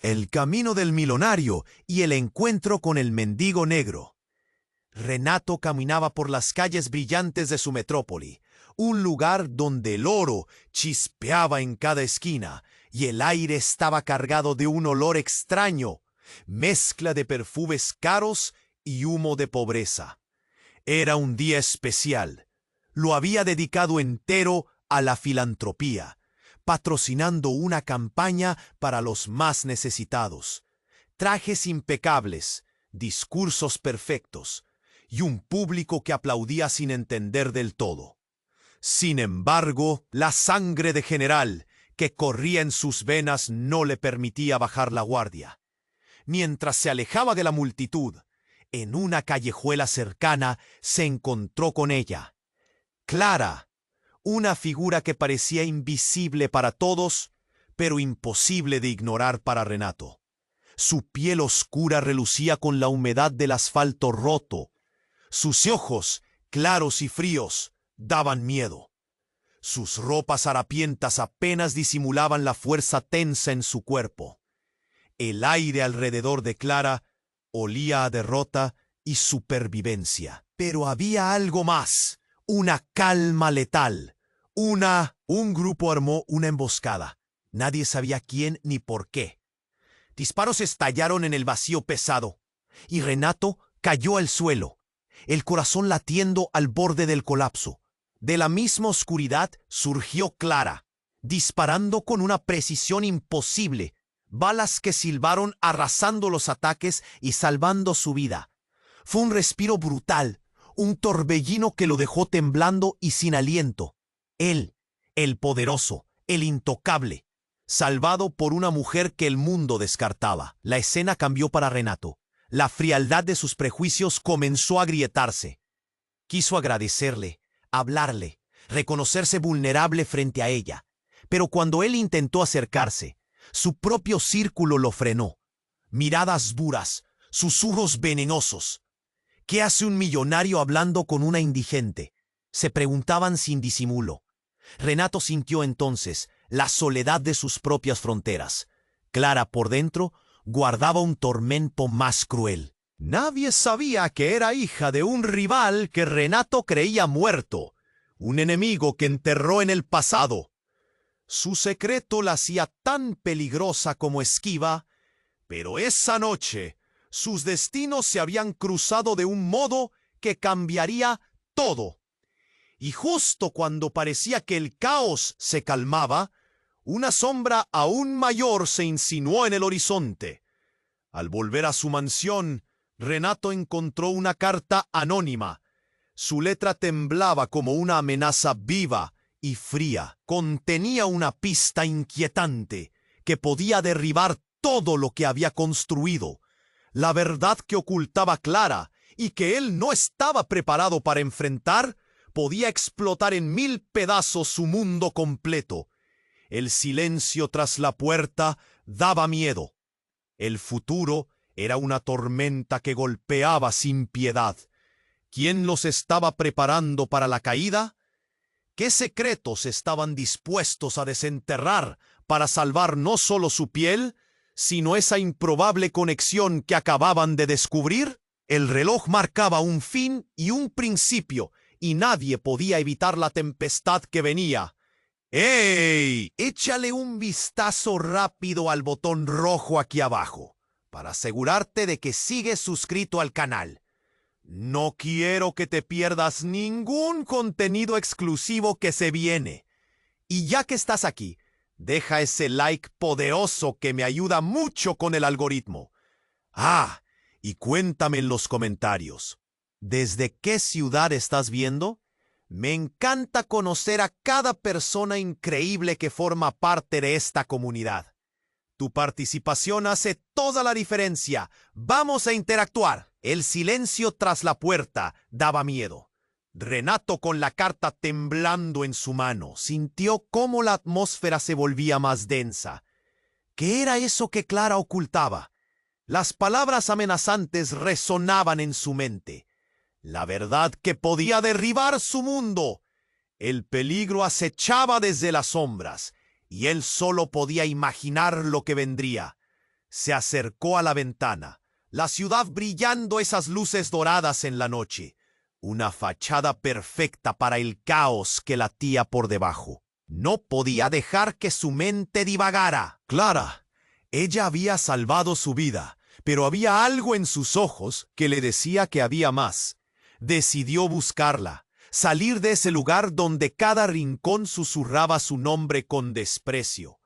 El camino del millonario y el encuentro con el mendigo negro. Renato caminaba por las calles brillantes de su metrópoli, un lugar donde el oro chispeaba en cada esquina y el aire estaba cargado de un olor extraño, mezcla de perfumes caros y humo de pobreza. Era un día especial. Lo había dedicado entero a la filantropía, patrocinando una campaña para los más necesitados. Trajes impecables, discursos perfectos y un público que aplaudía sin entender del todo. Sin embargo, la sangre de general que corría en sus venas no le permitía bajar la guardia. Mientras se alejaba de la multitud, en una callejuela cercana se encontró con ella. Clara, una figura que parecía invisible para todos, pero imposible de ignorar para Renato. Su piel oscura relucía con la humedad del asfalto roto. Sus ojos, claros y fríos, daban miedo. Sus ropas harapientas apenas disimulaban la fuerza tensa en su cuerpo. El aire alrededor de Clara olía a derrota y supervivencia. Pero había algo más, una calma letal. Un grupo armó una emboscada. Nadie sabía quién ni por qué. Disparos estallaron en el vacío pesado, y Renato cayó al suelo, el corazón latiendo al borde del colapso. De la misma oscuridad surgió Clara, disparando con una precisión imposible, balas que silbaron arrasando los ataques y salvando su vida. Fue un respiro brutal, un torbellino que lo dejó temblando y sin aliento. Él, el poderoso, el intocable, salvado por una mujer que el mundo descartaba. La escena cambió para Renato. La frialdad de sus prejuicios comenzó a agrietarse. Quiso agradecerle, hablarle, reconocerse vulnerable frente a ella. Pero cuando él intentó acercarse, su propio círculo lo frenó. Miradas duras, susurros venenosos. ¿Qué hace un millonario hablando con una indigente?, se preguntaban sin disimulo. Renato sintió entonces la soledad de sus propias fronteras. Clara, por dentro, guardaba un tormento más cruel. Nadie sabía que era hija de un rival que Renato creía muerto, un enemigo que enterró en el pasado. Su secreto la hacía tan peligrosa como esquiva, pero esa noche sus destinos se habían cruzado de un modo que cambiaría todo. Y justo cuando parecía que el caos se calmaba, una sombra aún mayor se insinuó en el horizonte. Al volver a su mansión, Renato encontró una carta anónima. Su letra temblaba como una amenaza viva y fría. Contenía una pista inquietante que podía derribar todo lo que había construido. La verdad que ocultaba Clara y que él no estaba preparado para enfrentar podía explotar en 1000 pedazos su mundo completo. El silencio tras la puerta daba miedo. El futuro era una tormenta que golpeaba sin piedad. ¿Quién los estaba preparando para la caída? ¿Qué secretos estaban dispuestos a desenterrar para salvar no solo su piel, sino esa improbable conexión que acababan de descubrir? El reloj marcaba un fin y un principio, y nadie podía evitar la tempestad que venía. ¡Ey! Échale un vistazo rápido al botón rojo aquí abajo, para asegurarte de que sigues suscrito al canal. No quiero que te pierdas ningún contenido exclusivo que se viene. Y ya que estás aquí, deja ese like poderoso que me ayuda mucho con el algoritmo. Y cuéntame en los comentarios, ¿desde qué ciudad estás viendo? Me encanta conocer a cada persona increíble que forma parte de esta comunidad. Tu participación hace toda la diferencia. ¡Vamos a interactuar! El silencio tras la puerta daba miedo. Renato, con la carta temblando en su mano, sintió cómo la atmósfera se volvía más densa. ¿Qué era eso que Clara ocultaba? Las palabras amenazantes resonaban en su mente. La verdad que podía derribar su mundo. El peligro acechaba desde las sombras, y él solo podía imaginar lo que vendría. Se acercó a la ventana, la ciudad brillando esas luces doradas en la noche, una fachada perfecta para el caos que latía por debajo. No podía dejar que su mente divagara. Clara, ella había salvado su vida, pero había algo en sus ojos que le decía que había más. Decidió buscarla, salir de ese lugar donde cada rincón susurraba su nombre con desprecio.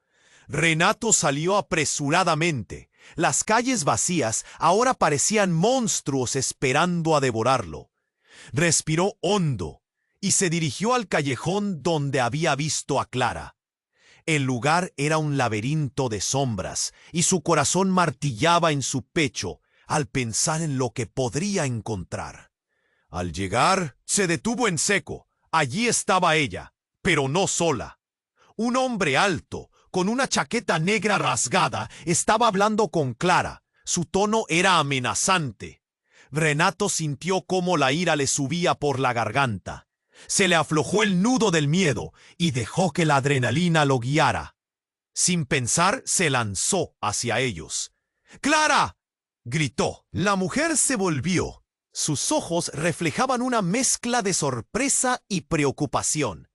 Renato salió apresuradamente. Las calles vacías ahora parecían monstruos esperando a devorarlo. Respiró hondo y se dirigió al callejón donde había visto a Clara. El lugar era un laberinto de sombras y su corazón martillaba en su pecho al pensar en lo que podría encontrar. Al llegar, se detuvo en seco. Allí estaba ella, pero no sola. Un hombre alto, con una chaqueta negra rasgada, estaba hablando con Clara. Su tono era amenazante. Renato sintió cómo la ira le subía por la garganta. Se le aflojó el nudo del miedo y dejó que la adrenalina lo guiara. Sin pensar, se lanzó hacia ellos. ¡Clara!, gritó. La mujer se volvió. Sus ojos reflejaban una mezcla de sorpresa y preocupación.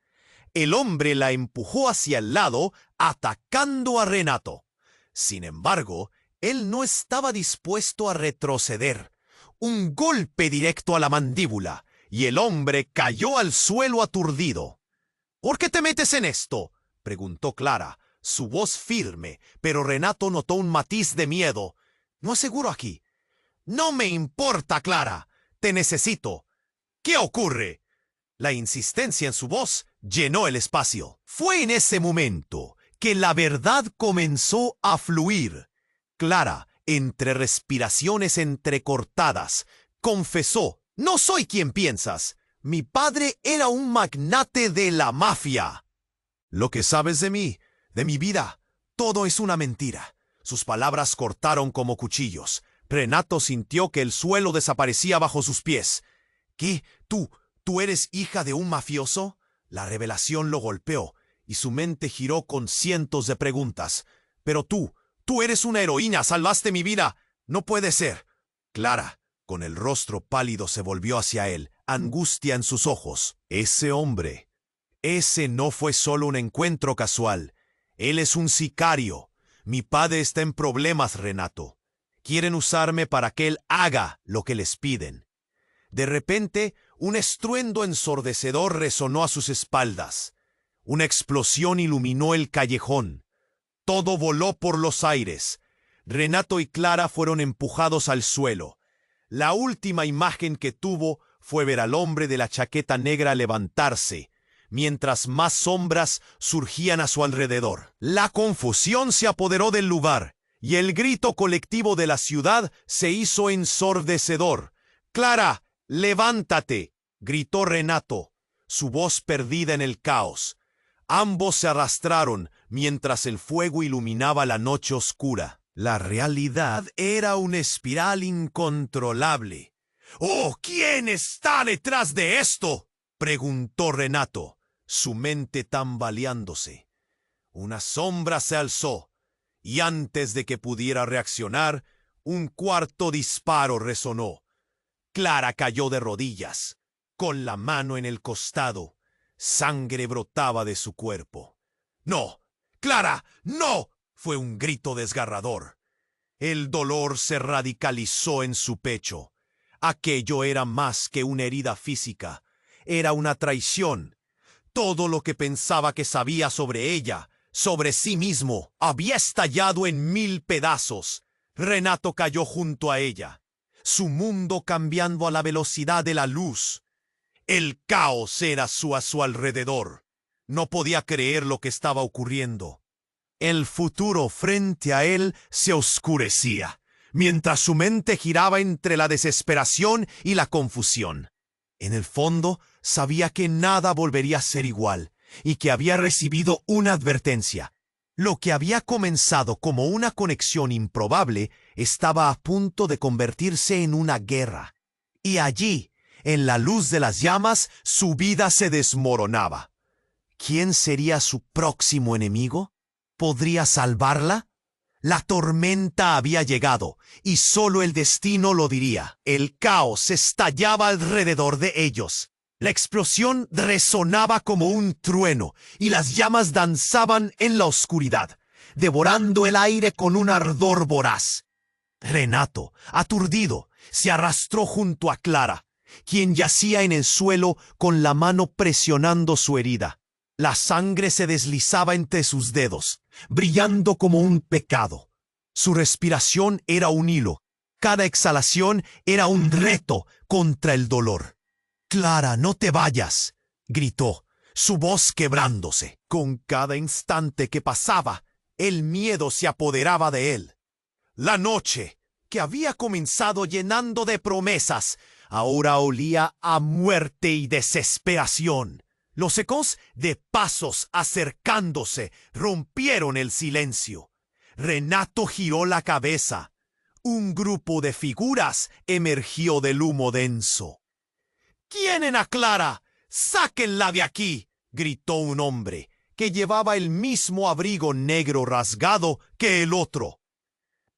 El hombre la empujó hacia el lado, atacando a Renato. Sin embargo, él no estaba dispuesto a retroceder. Un golpe directo a la mandíbula, y el hombre cayó al suelo aturdido. ¿Por qué te metes en esto?, preguntó Clara, su voz firme, pero Renato notó un matiz de miedo. No es seguro aquí. No me importa, Clara. Te necesito. ¿Qué ocurre? La insistencia en su voz llenó el espacio. Fue en ese momento que la verdad comenzó a fluir. Clara, entre respiraciones entrecortadas, confesó: «No soy quien piensas. Mi padre era un magnate de la mafia». «Lo que sabes de mí, de mi vida, todo es una mentira». Sus palabras cortaron como cuchillos. Renato sintió que el suelo desaparecía bajo sus pies. «¿Qué? ¿Tú eres hija de un mafioso?». La revelación lo golpeó y su mente giró con cientos de preguntas. «Pero tú eres una heroína, salvaste mi vida. No puede ser». Clara, con el rostro pálido, se volvió hacia él, angustia en sus ojos. Ese no fue solo un encuentro casual. Él es un sicario. Mi padre está en problemas, Renato. Quieren usarme para que él haga lo que les piden». De repente, un estruendo ensordecedor resonó a sus espaldas. Una explosión iluminó el callejón. Todo voló por los aires. Renato y Clara fueron empujados al suelo. La última imagen que tuvo fue ver al hombre de la chaqueta negra levantarse, mientras más sombras surgían a su alrededor. La confusión se apoderó del lugar, y el grito colectivo de la ciudad se hizo ensordecedor. «¡Clara, levántate!», gritó Renato, su voz perdida en el caos. Ambos se arrastraron mientras el fuego iluminaba la noche oscura. La realidad era una espiral incontrolable. «¡Oh! ¿Quién está detrás de esto?», preguntó Renato, su mente tambaleándose. Una sombra se alzó, y antes de que pudiera reaccionar, un cuarto disparo resonó. Clara cayó de rodillas, con la mano en el costado. Sangre brotaba de su cuerpo. «¡No! ¡Clara, no!», fue un grito desgarrador. El dolor se radicalizó en su pecho. Aquello era más que una herida física. Era una traición. Todo lo que pensaba que sabía sobre ella, sobre sí mismo, había estallado en 1000 pedazos. Renato cayó junto a ella, su mundo cambiando a la velocidad de la luz. El caos era a su alrededor. No podía creer lo que estaba ocurriendo. El futuro frente a él se oscurecía, mientras su mente giraba entre la desesperación y la confusión. En el fondo, sabía que nada volvería a ser igual, y que había recibido una advertencia. Lo que había comenzado como una conexión improbable estaba a punto de convertirse en una guerra. Y allí, en la luz de las llamas, su vida se desmoronaba. ¿Quién sería su próximo enemigo? ¿Podría salvarla? La tormenta había llegado, y solo el destino lo diría. El caos estallaba alrededor de ellos. La explosión resonaba como un trueno, y las llamas danzaban en la oscuridad, devorando el aire con un ardor voraz. Renato, aturdido, se arrastró junto a Clara, quien yacía en el suelo con la mano presionando su herida. La sangre se deslizaba entre sus dedos, brillando como un pecado. Su respiración era un hilo. Cada exhalación era un reto contra el dolor. «Clara, no te vayas», gritó, su voz quebrándose. Con cada instante que pasaba, el miedo se apoderaba de él. La noche, que había comenzado llenando de promesas, ahora olía a muerte y desesperación. Los ecos de pasos acercándose rompieron el silencio. Renato giró la cabeza. Un grupo de figuras emergió del humo denso. «¿Tienen a Clara? ¡Sáquenla de aquí!», gritó un hombre, que llevaba el mismo abrigo negro rasgado que el otro.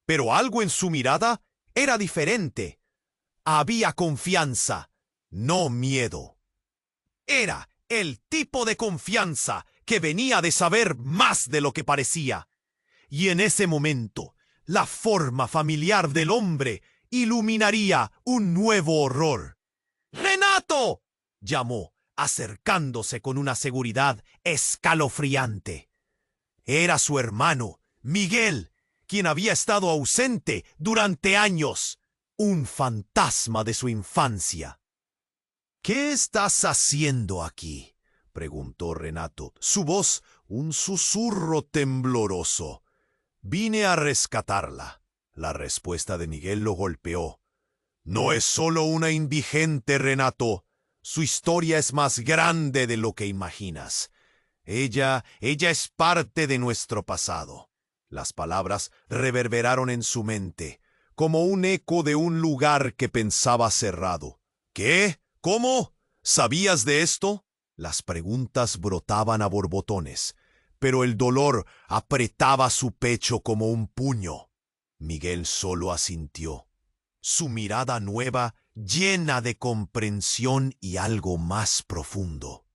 Pero algo en su mirada era diferente. Había confianza, no miedo. Era el tipo de confianza que venía de saber más de lo que parecía. Y en ese momento, la forma familiar del hombre iluminaría un nuevo horror. «¡Renato!», llamó, acercándose con una seguridad escalofriante. Era su hermano, Miguel, quien había estado ausente durante años, un fantasma de su infancia. «¿Qué estás haciendo aquí?», preguntó Renato, su voz un susurro tembloroso. «Vine a rescatarla». La respuesta de Miguel lo golpeó. «No es solo una indigente, Renato. Su historia es más grande de lo que imaginas. Ella es parte de nuestro pasado». Las palabras reverberaron en su mente, como un eco de un lugar que pensaba cerrado. «¿Qué? ¿Cómo? ¿Sabías de esto?». Las preguntas brotaban a borbotones, pero el dolor apretaba su pecho como un puño. Miguel solo asintió, su mirada nueva llena de comprensión y algo más profundo.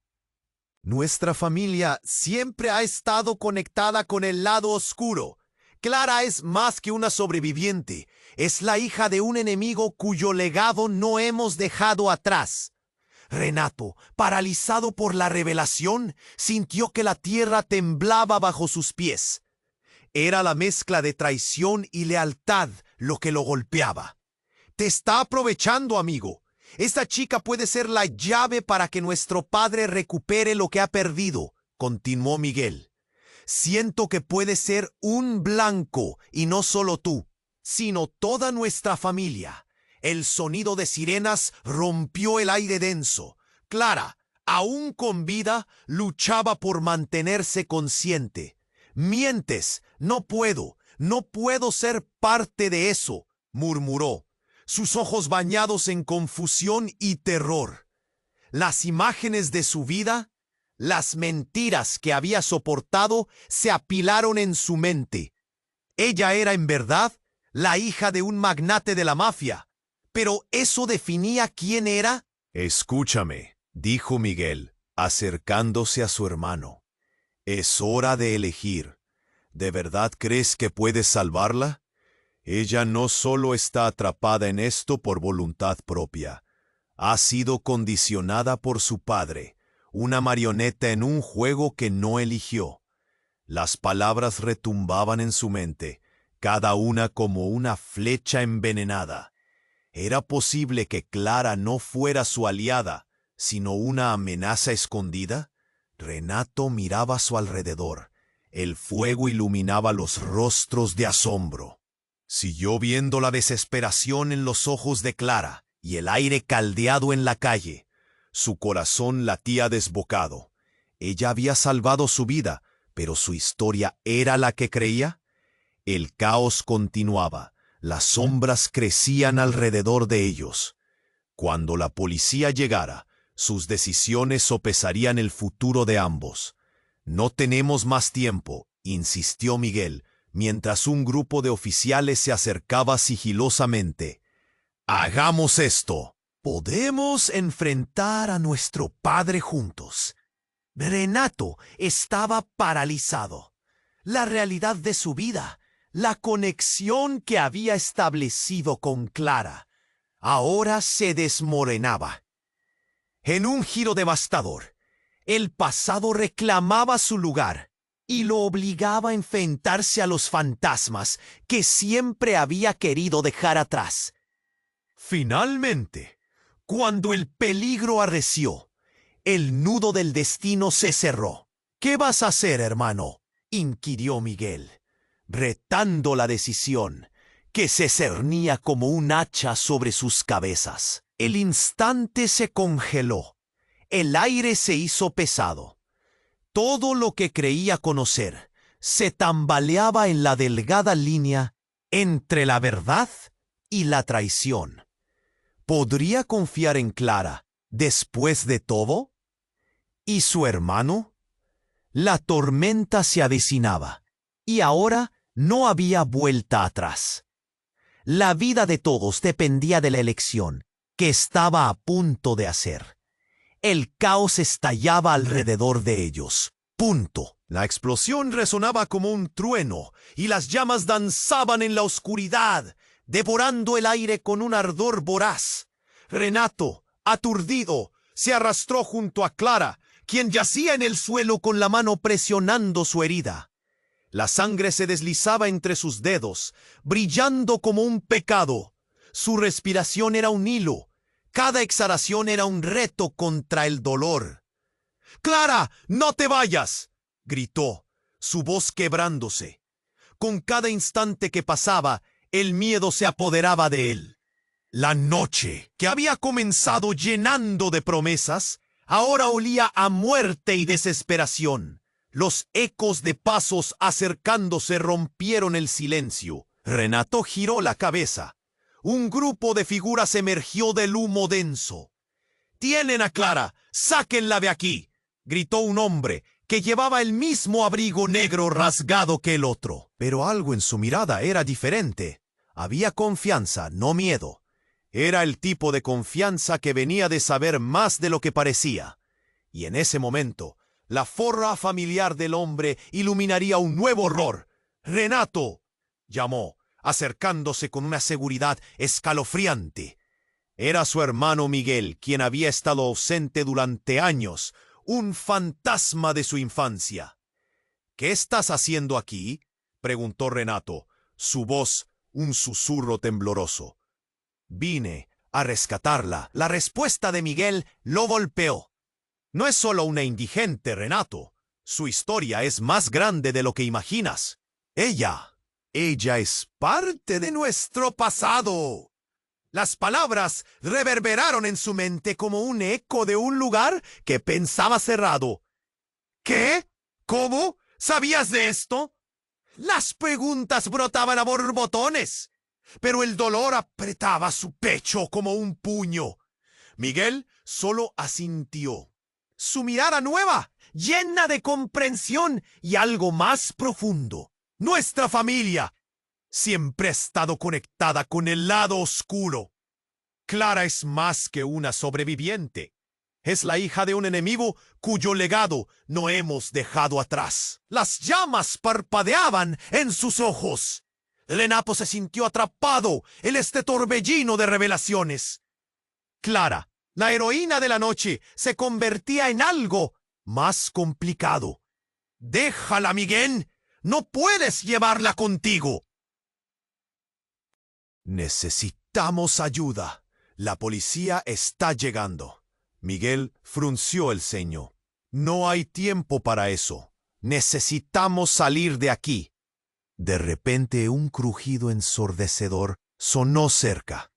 «Nuestra familia siempre ha estado conectada con el lado oscuro. Clara es más que una sobreviviente. Es la hija de un enemigo cuyo legado no hemos dejado atrás». Renato, paralizado por la revelación, sintió que la tierra temblaba bajo sus pies. Era la mezcla de traición y lealtad lo que lo golpeaba. «Te está aprovechando, amigo. Esta chica puede ser la llave para que nuestro padre recupere lo que ha perdido», continuó Miguel. «Siento que puede ser un blanco, y no solo tú, sino toda nuestra familia». El sonido de sirenas rompió el aire denso. Clara, aún con vida, luchaba por mantenerse consciente. «Mientes, no puedo ser parte de eso», murmuró, sus ojos bañados en confusión y terror. Las imágenes de su vida, las mentiras que había soportado, se apilaron en su mente. Ella era en verdad la hija de un magnate de la mafia. ¿Pero eso definía quién era? «Escúchame», dijo Miguel, acercándose a su hermano. «Es hora de elegir. ¿De verdad crees que puedes salvarla? Ella no solo está atrapada en esto por voluntad propia. Ha sido condicionada por su padre, una marioneta en un juego que no eligió». Las palabras retumbaban en su mente, cada una como una flecha envenenada. ¿Era posible que Clara no fuera su aliada, sino una amenaza escondida? Renato miraba a su alrededor. El fuego iluminaba los rostros de asombro. Siguió viendo la desesperación en los ojos de Clara y el aire caldeado en la calle. Su corazón latía desbocado. Ella había salvado su vida, pero su historia era la que creía. El caos continuaba. Las sombras crecían alrededor de ellos. Cuando la policía llegara, sus decisiones sopesarían el futuro de ambos. «No tenemos más tiempo», insistió Miguel, mientras un grupo de oficiales se acercaba sigilosamente. «Hagamos esto. Podemos enfrentar a nuestro padre juntos». Renato estaba paralizado. La realidad de su vida, la conexión que había establecido con Clara, ahora se desmoronaba. En un giro devastador, el pasado reclamaba su lugar y lo obligaba a enfrentarse a los fantasmas que siempre había querido dejar atrás. Finalmente, cuando el peligro arreció, el nudo del destino se cerró. «¿Qué vas a hacer, hermano?», inquirió Miguel, retando la decisión que se cernía como un hacha sobre sus cabezas. El instante se congeló. El aire se hizo pesado. Todo lo que creía conocer se tambaleaba en la delgada línea entre la verdad y la traición. ¿Podría confiar en Clara después de todo? ¿Y su hermano? La tormenta se avecinaba, y ahora no había vuelta atrás. La vida de todos dependía de la elección que estaba a punto de hacer. El caos estallaba alrededor de ellos. Punto. La explosión resonaba como un trueno, y las llamas danzaban en la oscuridad, devorando el aire con un ardor voraz. Renato, aturdido, se arrastró junto a Clara, quien yacía en el suelo con la mano presionando su herida. La sangre se deslizaba entre sus dedos, brillando como un pecado. Su respiración era un hilo. Cada exhalación era un reto contra el dolor. «¡Clara, no te vayas!», gritó, su voz quebrándose. Con cada instante que pasaba, el miedo se apoderaba de él. La noche, que había comenzado llenando de promesas, ahora olía a muerte y desesperación. Los ecos de pasos acercándose rompieron el silencio. Renato giró la cabeza. Un grupo de figuras emergió del humo denso. «¡Tienen a Clara! ¡Sáquenla de aquí!», gritó un hombre que llevaba el mismo abrigo negro rasgado que el otro. Pero algo en su mirada era diferente. Había confianza, no miedo. Era el tipo de confianza que venía de saber más de lo que parecía. Y en ese momento, la forra familiar del hombre iluminaría un nuevo horror. «¡Renato!», llamó, acercándose con una seguridad escalofriante. Era su hermano Miguel, quien había estado ausente durante años, un fantasma de su infancia. «¿Qué estás haciendo aquí?», preguntó Renato, su voz un susurro tembloroso. «Vine a rescatarla». La respuesta de Miguel lo golpeó. «No es solo una indigente, Renato. Su historia es más grande de lo que imaginas. Ella es parte de nuestro pasado». Las palabras reverberaron en su mente como un eco de un lugar que pensaba cerrado. «¿Qué? ¿Cómo? ¿Sabías de esto?». Las preguntas brotaban a borbotones, pero el dolor apretaba su pecho como un puño. Miguel solo asintió. Su mirada nueva, llena de comprensión y algo más profundo. «Nuestra familia siempre ha estado conectada con el lado oscuro. Clara es más que una sobreviviente. Es la hija de un enemigo cuyo legado no hemos dejado atrás». Las llamas parpadeaban en sus ojos. Renato se sintió atrapado en este torbellino de revelaciones. Clara, la heroína de la noche, se convertía en algo más complicado. «Déjala, Miguel. No puedes llevarla contigo». «Necesitamos ayuda. La policía está llegando». Miguel frunció el ceño. «No hay tiempo para eso. Necesitamos salir de aquí». De repente un crujido ensordecedor sonó cerca.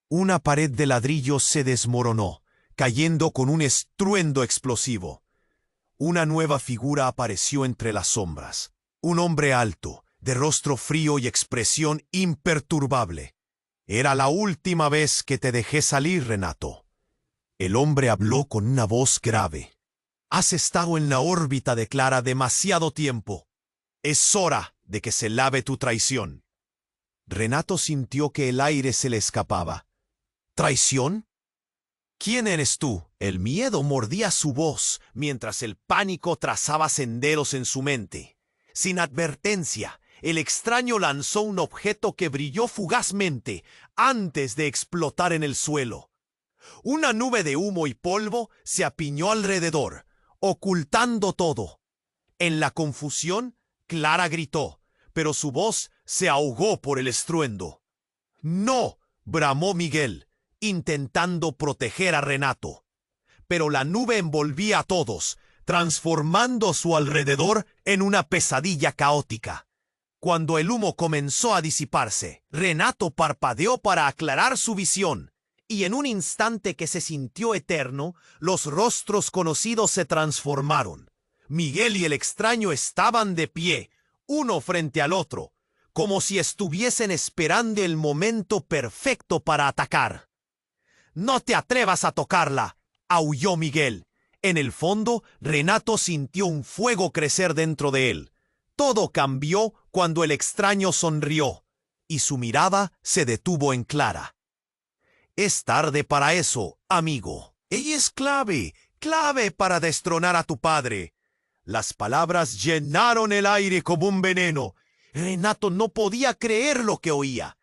Una pared de ladrillos se desmoronó, cayendo con un estruendo explosivo. Una nueva figura apareció entre las sombras. Un hombre alto, de rostro frío y expresión imperturbable. «Era la última vez que te dejé salir, Renato». El hombre habló con una voz grave. «Has estado en la órbita de Clara demasiado tiempo. Es hora de que se lave tu traición. Renato sintió que el aire se le escapaba. ¿Traición? ¿Quién eres tú? El miedo mordía su voz mientras el pánico trazaba senderos en su mente. Sin advertencia, el extraño lanzó un objeto que brilló fugazmente antes de explotar en el suelo. Una nube de humo y polvo se apiñó alrededor, ocultando todo. En la confusión, Clara gritó, pero su voz se ahogó por el estruendo. ¡No!, bramó Miguel, intentando proteger a Renato. Pero la nube envolvía a todos, transformando su alrededor en una pesadilla caótica. Cuando el humo comenzó a disiparse, Renato parpadeó para aclarar su visión, y en un instante que se sintió eterno, los rostros conocidos se transformaron. Miguel y el extraño estaban de pie, uno frente al otro, como si estuviesen esperando el momento perfecto para atacar. «¡No te atrevas a tocarla!», aulló Miguel. En el fondo, Renato sintió un fuego crecer dentro de él. Todo cambió cuando el extraño sonrió, y su mirada se detuvo en Clara. «Es tarde para eso, amigo. Ella es clave para destronar a tu padre». Las palabras llenaron el aire como un veneno. Renato no podía creer lo que oía.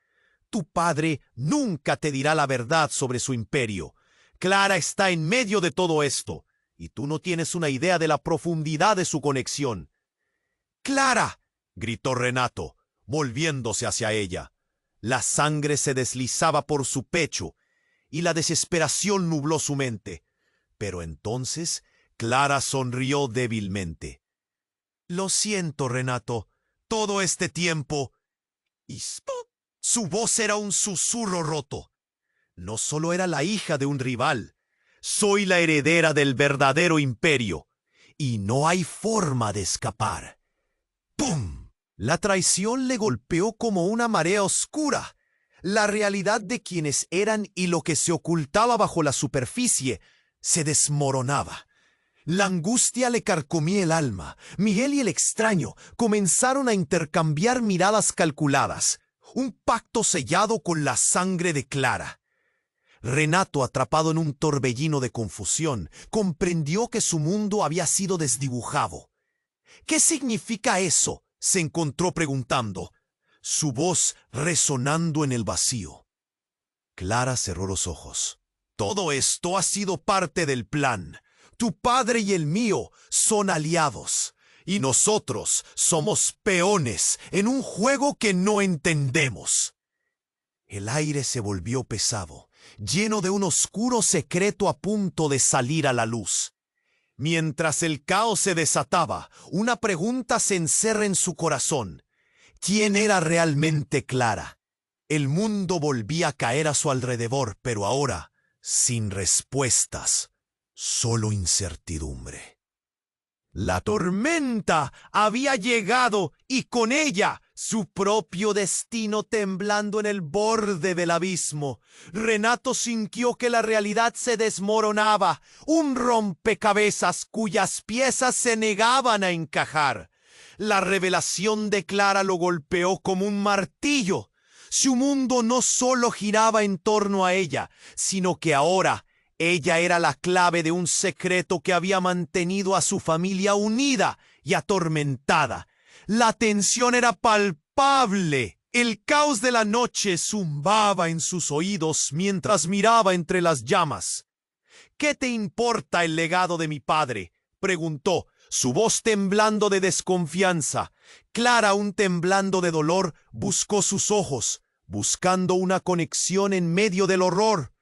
Tu padre nunca te dirá la verdad sobre su imperio. Clara está en medio de todo esto, y tú no tienes una idea de la profundidad de su conexión. «¡Clara!», gritó Renato, volviéndose hacia ella. La sangre se deslizaba por su pecho, y la desesperación nubló su mente. Pero entonces Clara sonrió débilmente. «Lo siento, Renato, todo este tiempo...» Y su voz era un susurro roto. No solo era la hija de un rival, soy la heredera del verdadero imperio, y no hay forma de escapar. ¡Pum! La traición le golpeó como una marea oscura. La realidad de quienes eran y lo que se ocultaba bajo la superficie se desmoronaba. La angustia le carcomía el alma. Miguel y el extraño comenzaron a intercambiar miradas calculadas, un pacto sellado con la sangre de Clara. Renato, atrapado en un torbellino de confusión, comprendió que su mundo había sido desdibujado. «¿Qué significa eso?», se encontró preguntando, su voz resonando en el vacío. Clara cerró los ojos. «Todo esto ha sido parte del plan. Tu padre y el mío son aliados, y nosotros somos peones en un juego que no entendemos». El aire se volvió pesado, lleno de un oscuro secreto a punto de salir a la luz. Mientras el caos se desataba, una pregunta se encerra en su corazón. ¿Quién era realmente Clara? El mundo volvía a caer a su alrededor, pero ahora, sin respuestas, solo incertidumbre. La tormenta había llegado y con ella su propio destino temblando en el borde del abismo. Renato sintió que la realidad se desmoronaba, un rompecabezas cuyas piezas se negaban a encajar. La revelación de Clara lo golpeó como un martillo. Su mundo no solo giraba en torno a ella, sino que ahora ella era la clave de un secreto que había mantenido a su familia unida y atormentada. La tensión era palpable. El caos de la noche zumbaba en sus oídos mientras miraba entre las llamas. «¿Qué te importa el legado de mi padre?», preguntó, su voz temblando de desconfianza. Clara, aún temblando de dolor, buscó sus ojos, buscando una conexión en medio del horror.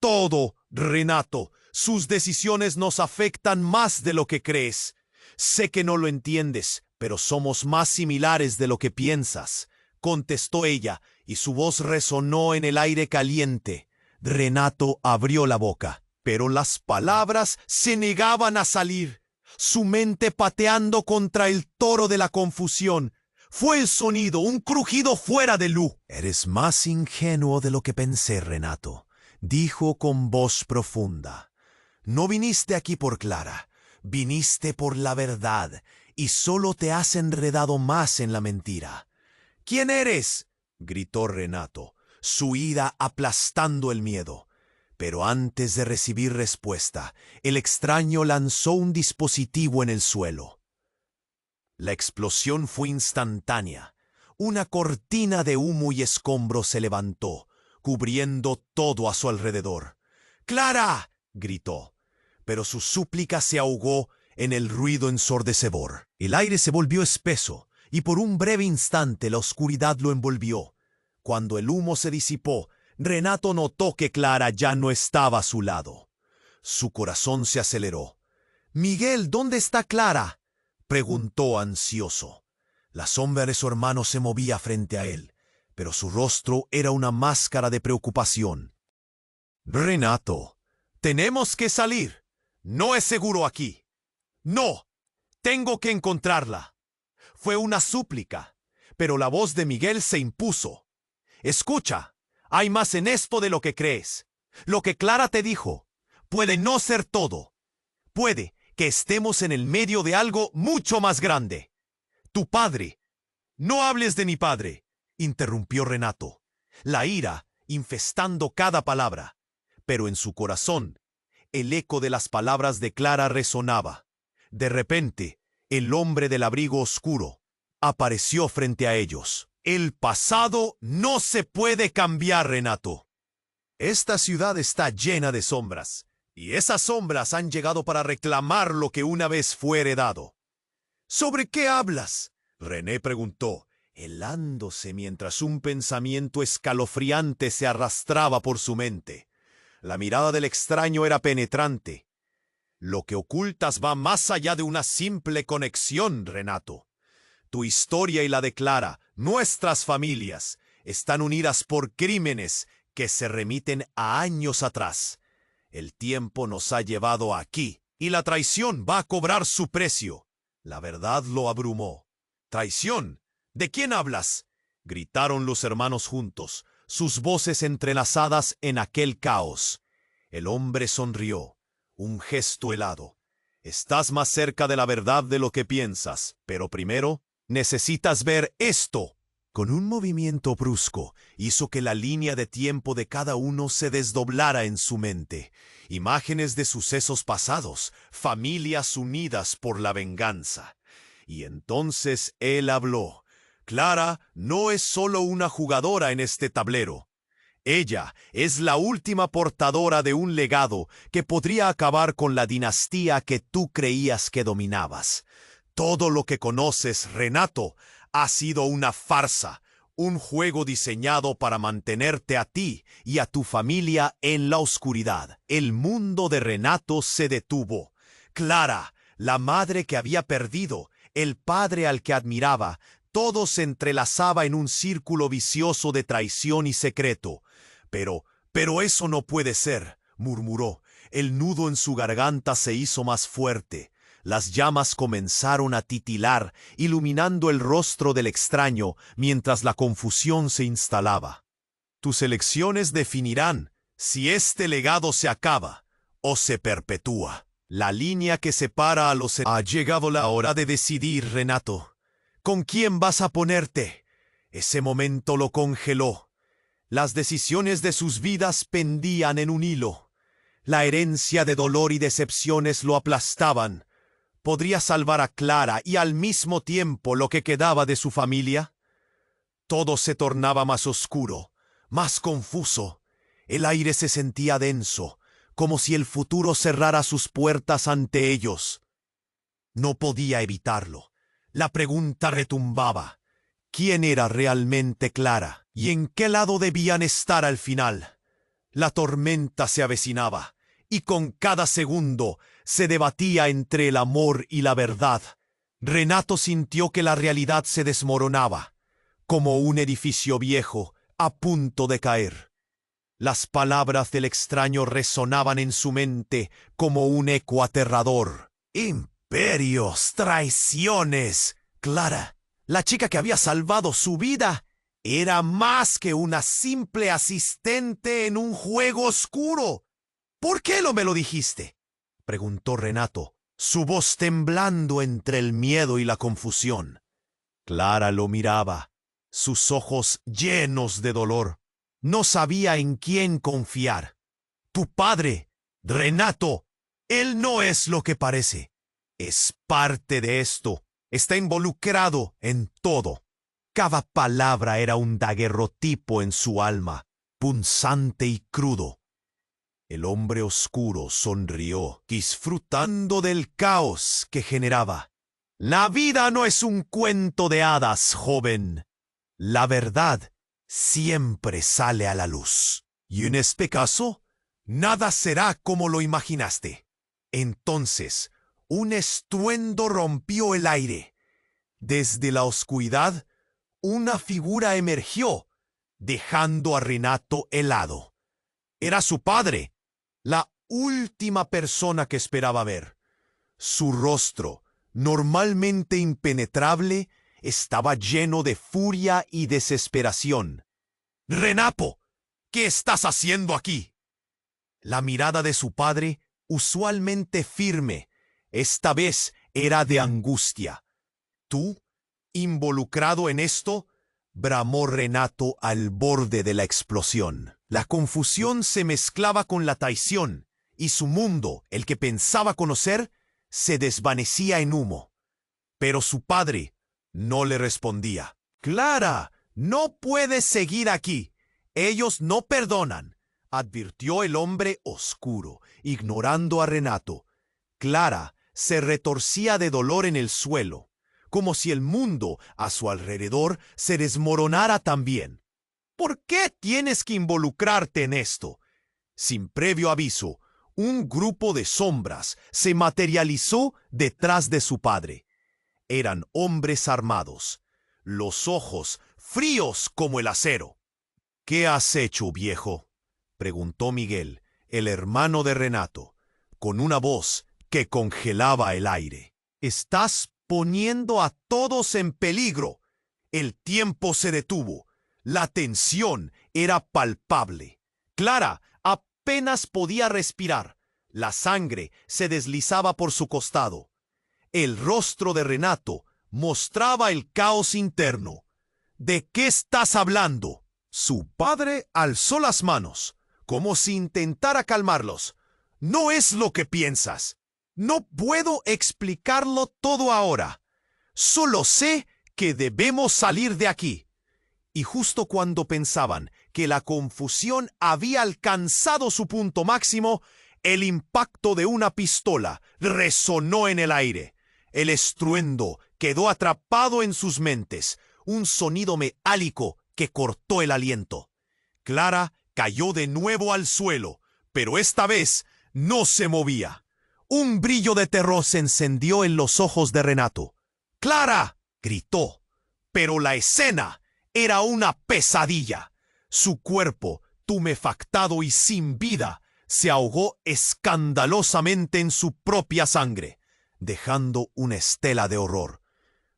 «Todo, Renato. Sus decisiones nos afectan más de lo que crees. Sé que no lo entiendes, pero somos más similares de lo que piensas», contestó ella, y su voz resonó en el aire caliente. Renato abrió la boca, pero las palabras se negaban a salir, su mente pateando contra el toro de la confusión. Fue el sonido, un crujido fuera de luz. «Eres más ingenuo de lo que pensé, Renato», dijo con voz profunda. «No viniste aquí por Clara, viniste por la verdad, y solo te has enredado más en la mentira. ¿Quién eres?, gritó Renato, su ira aplastando el miedo. Pero antes de recibir respuesta, el extraño lanzó un dispositivo en el suelo. La explosión fue instantánea. Una cortina de humo y escombros se levantó, cubriendo todo a su alrededor. ¡Clara!, gritó, pero su súplica se ahogó en el ruido ensordecedor. El aire se volvió espeso, y por un breve instante la oscuridad lo envolvió. Cuando el humo se disipó, Renato notó que Clara ya no estaba a su lado. Su corazón se aceleró. «Miguel, ¿dónde está Clara?», preguntó ansioso. La sombra de su hermano se movía frente a él, pero su rostro era una máscara de preocupación. «Renato, tenemos que salir. No es seguro aquí. No, tengo que encontrarla». Fue una súplica, pero la voz de Miguel se impuso. «Escucha, hay más en esto de lo que crees. Lo que Clara te dijo puede no ser todo. Puede que estemos en el medio de algo mucho más grande. Tu padre». «No hables de mi padre», interrumpió Renato, la ira infestando cada palabra. Pero en su corazón, el eco de las palabras de Clara resonaba. De repente, el hombre del abrigo oscuro apareció frente a ellos. «El pasado no se puede cambiar, Renato. Esta ciudad está llena de sombras, y esas sombras han llegado para reclamar lo que una vez fue heredado». «¿Sobre qué hablas?», René preguntó, helándose mientras un pensamiento escalofriante se arrastraba por su mente. La mirada del extraño era penetrante. «Lo que ocultas va más allá de una simple conexión, Renato. Tu historia y la de Clara, nuestras familias, están unidas por crímenes que se remiten a años atrás. El tiempo nos ha llevado aquí, y la traición va a cobrar su precio». La verdad lo abrumó. «¿Traición? ¿De quién hablas?», gritaron los hermanos juntos, sus voces entrelazadas en aquel caos. El hombre sonrió, un gesto helado. «Estás más cerca de la verdad de lo que piensas, pero primero necesitas ver esto». Con un movimiento brusco, hizo que la línea de tiempo de cada uno se desdoblara en su mente. Imágenes de sucesos pasados, familias unidas por la venganza. Y entonces él habló. «Clara no es solo una jugadora en este tablero. Ella es la última portadora de un legado que podría acabar con la dinastía que tú creías que dominabas. Todo lo que conoces, Renato, ha sido una farsa, un juego diseñado para mantenerte a ti y a tu familia en la oscuridad». El mundo de Renato se detuvo. Clara, la madre que había perdido, el padre al que admiraba, todo se entrelazaba en un círculo vicioso de traición y secreto. Pero eso no puede ser», murmuró. El nudo en su garganta se hizo más fuerte. Las llamas comenzaron a titilar, iluminando el rostro del extraño mientras la confusión se instalaba. «Tus elecciones definirán si este legado se acaba o se perpetúa. La línea que separa a los... Ha llegado la hora de decidir, Renato. ¿Con quién vas a ponerte?». Ese momento lo congeló. Las decisiones de sus vidas pendían en un hilo. La herencia de dolor y decepciones lo aplastaban. ¿Podría salvar a Clara y al mismo tiempo lo que quedaba de su familia? Todo se tornaba más oscuro, más confuso. El aire se sentía denso, como si el futuro cerrara sus puertas ante ellos. No podía evitarlo. La pregunta retumbaba. ¿Quién era realmente Clara? ¿Y en qué lado debían estar al final? La tormenta se avecinaba, y con cada segundo se debatía entre el amor y la verdad. Renato sintió que la realidad se desmoronaba, como un edificio viejo a punto de caer. Las palabras del extraño resonaban en su mente como un eco aterrador. «Imperios, traiciones. Clara, la chica que había salvado su vida, era más que una simple asistente en un juego oscuro. ¿Por qué no me lo dijiste?», preguntó Renato, su voz temblando entre el miedo y la confusión. Clara lo miraba, sus ojos llenos de dolor. No sabía en quién confiar. Tu padre, Renato, él no es lo que parece. Es parte de esto. Está involucrado en todo. Cada palabra era un daguerrotipo en su alma, punzante y crudo. El hombre oscuro sonrió, disfrutando del caos que generaba. La vida no es un cuento de hadas, joven. La verdad siempre sale a la luz. Y en este caso, nada será como lo imaginaste. Entonces, un estruendo rompió el aire. Desde la oscuridad, una figura emergió, dejando a Renato helado. Era su padre, la última persona que esperaba ver. Su rostro, normalmente impenetrable, estaba lleno de furia y desesperación. «Renato, ¿qué estás haciendo aquí?» La mirada de su padre, usualmente firme, esta vez era de angustia. «¿Tú, involucrado en esto?», bramó Renato al borde de la explosión. La confusión se mezclaba con la traición, y su mundo, el que pensaba conocer, se desvanecía en humo. Pero su padre no le respondía. «Clara, no puedes seguir aquí. Ellos no perdonan», advirtió el hombre oscuro, ignorando a Renato. Clara se retorcía de dolor en el suelo, como si el mundo a su alrededor se desmoronara también. «¿Por qué tienes que involucrarte en esto?». Sin previo aviso, un grupo de sombras se materializó detrás de su padre. Eran hombres armados, los ojos fríos como el acero. «¿Qué has hecho, viejo?», preguntó Miguel, el hermano de Renato, con una voz que congelaba el aire. «Estás poniendo a todos en peligro». El tiempo se detuvo. La tensión era palpable. Clara apenas podía respirar. La sangre se deslizaba por su costado. El rostro de Renato mostraba el caos interno. «¿De qué estás hablando?». Su padre alzó las manos, como si intentara calmarlos. «No es lo que piensas. No puedo explicarlo todo ahora. Solo sé que debemos salir de aquí». Y justo cuando pensaban que la confusión había alcanzado su punto máximo, el impacto de una pistola resonó en el aire. El estruendo quedó atrapado en sus mentes, un sonido metálico que cortó el aliento. Clara cayó de nuevo al suelo, pero esta vez no se movía. Un brillo de terror se encendió en los ojos de Renato. «¡Clara!», gritó, pero la escena era una pesadilla. Su cuerpo, tumefactado y sin vida, se ahogó escandalosamente en su propia sangre, dejando una estela de horror.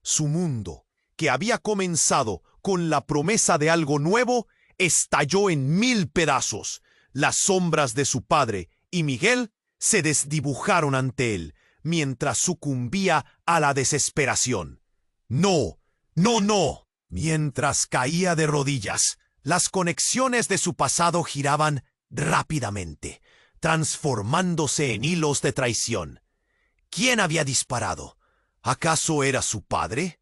Su mundo, que había comenzado con la promesa de algo nuevo, estalló en 1000 pedazos. Las sombras de su padre y Miguel se desdibujaron ante él, mientras sucumbía a la desesperación. «No, no, no». Mientras caía de rodillas, las conexiones de su pasado giraban rápidamente, transformándose en hilos de traición. ¿Quién había disparado? ¿Acaso era su padre?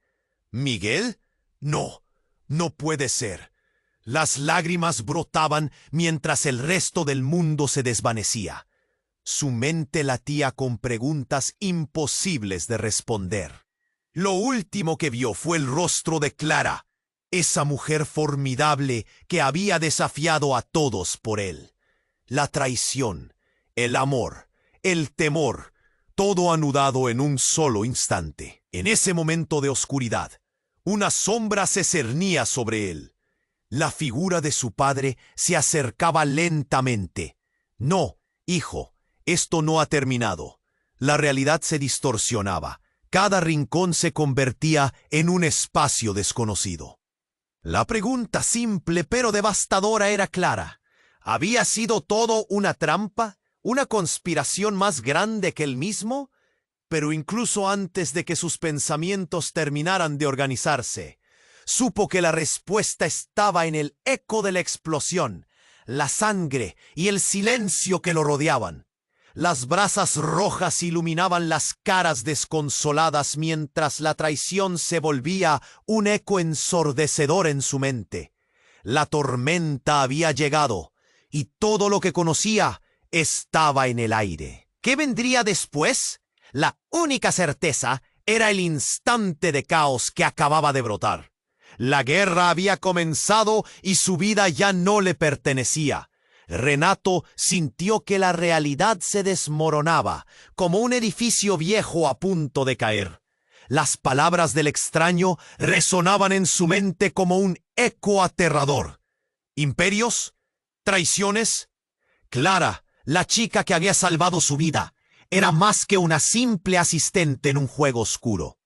¿Miguel? No, no puede ser. Las lágrimas brotaban mientras el resto del mundo se desvanecía. Su mente latía con preguntas imposibles de responder. Lo último que vio fue el rostro de Clara, esa mujer formidable que había desafiado a todos por él. La traición, el amor, el temor, todo anudado en un solo instante. En ese momento de oscuridad, una sombra se cernía sobre él. La figura de su padre se acercaba lentamente. «No, hijo, esto no ha terminado». La realidad se distorsionaba. Cada rincón se convertía en un espacio desconocido. La pregunta simple pero devastadora era clara. ¿Había sido todo una trampa? ¿Una conspiración más grande que él mismo? Pero incluso antes de que sus pensamientos terminaran de organizarse, supo que la respuesta estaba en el eco de la explosión, la sangre y el silencio que lo rodeaban. Las brasas rojas iluminaban las caras desconsoladas mientras la traición se volvía un eco ensordecedor en su mente. La tormenta había llegado y todo lo que conocía estaba en el aire. ¿Qué vendría después? La única certeza era el instante de caos que acababa de brotar. La guerra había comenzado y su vida ya no le pertenecía. Renato sintió que la realidad se desmoronaba, como un edificio viejo a punto de caer. Las palabras del extraño resonaban en su mente como un eco aterrador. ¿Imperios? ¿Traiciones? Clara, la chica que había salvado su vida, era más que una simple asistente en un juego oscuro.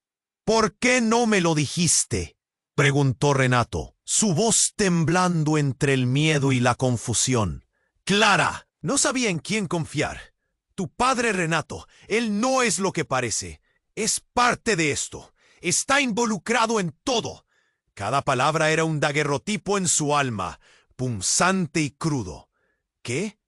¿Por qué no me lo dijiste?, preguntó Renato, su voz temblando entre el miedo y la confusión. Clara, no sabía en quién confiar. Tu padre Renato, él no es lo que parece. Es parte de esto. Está involucrado en todo. Cada palabra era un daguerrotipo en su alma, punzante y crudo. ¿Qué?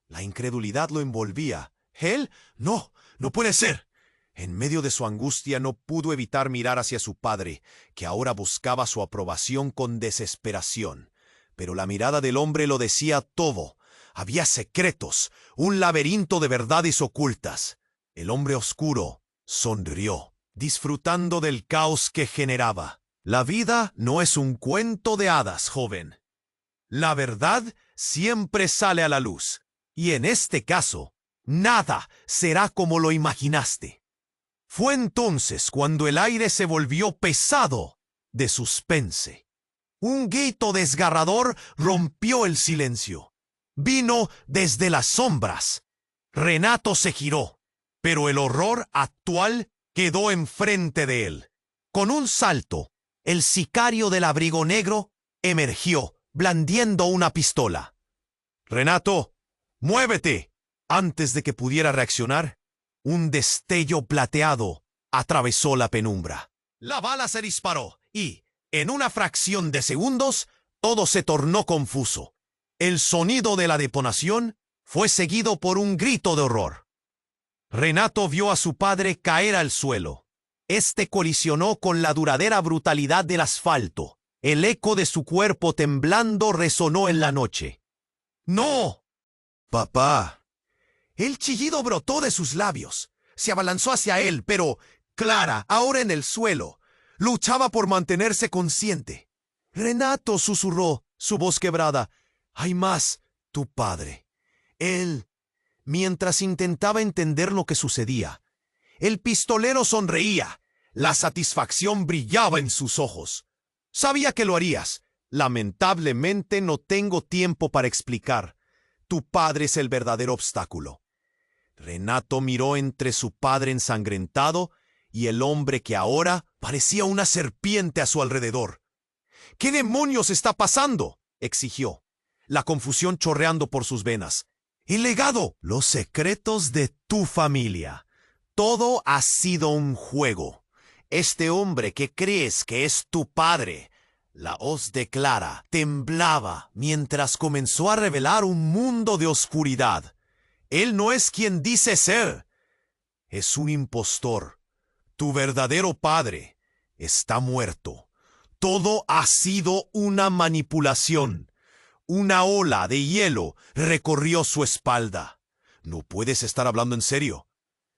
La incredulidad lo envolvía. ¿Él? No, no puede ser. En medio de su angustia no pudo evitar mirar hacia su padre, que ahora buscaba su aprobación con desesperación. Pero la mirada del hombre lo decía todo. Había secretos, un laberinto de verdades ocultas. El hombre oscuro sonrió, disfrutando del caos que generaba. La vida no es un cuento de hadas, joven. La verdad siempre sale a la luz, y en este caso, nada será como lo imaginaste. Fue entonces cuando el aire se volvió pesado de suspense. Un grito desgarrador rompió el silencio. Vino desde las sombras. Renato se giró, pero el horror actual quedó enfrente de él. Con un salto, el sicario del abrigo negro emergió, blandiendo una pistola. «Renato, muévete». Antes de que pudiera reaccionar, un destello plateado atravesó la penumbra. La bala se disparó y, en una fracción de segundos, todo se tornó confuso. El sonido de la detonación fue seguido por un grito de horror. Renato vio a su padre caer al suelo. Este colisionó con la duradera brutalidad del asfalto. El eco de su cuerpo temblando resonó en la noche. ¡No! ¡Papá! El chillido brotó de sus labios. Se abalanzó hacia él, pero Clara, ahora en el suelo, luchaba por mantenerse consciente. Renato, susurró, su voz quebrada. «Hay más, tu padre». Él, mientras intentaba entender lo que sucedía, el pistolero sonreía. La satisfacción brillaba en sus ojos. «Sabía que lo harías. Lamentablemente no tengo tiempo para explicar. Tu padre es el verdadero obstáculo». Renato miró entre su padre ensangrentado y el hombre que ahora parecía una serpiente a su alrededor. «¿Qué demonios está pasando?», exigió, la confusión chorreando por sus venas. «El legado, los secretos de tu familia. Todo ha sido un juego. Este hombre que crees que es tu padre». La hoz de Clara temblaba mientras comenzó a revelar un mundo de oscuridad. «Él no es quien dice ser. Es un impostor. Tu verdadero padre está muerto. Todo ha sido una manipulación». Una ola de hielo recorrió su espalda. «No puedes estar hablando en serio».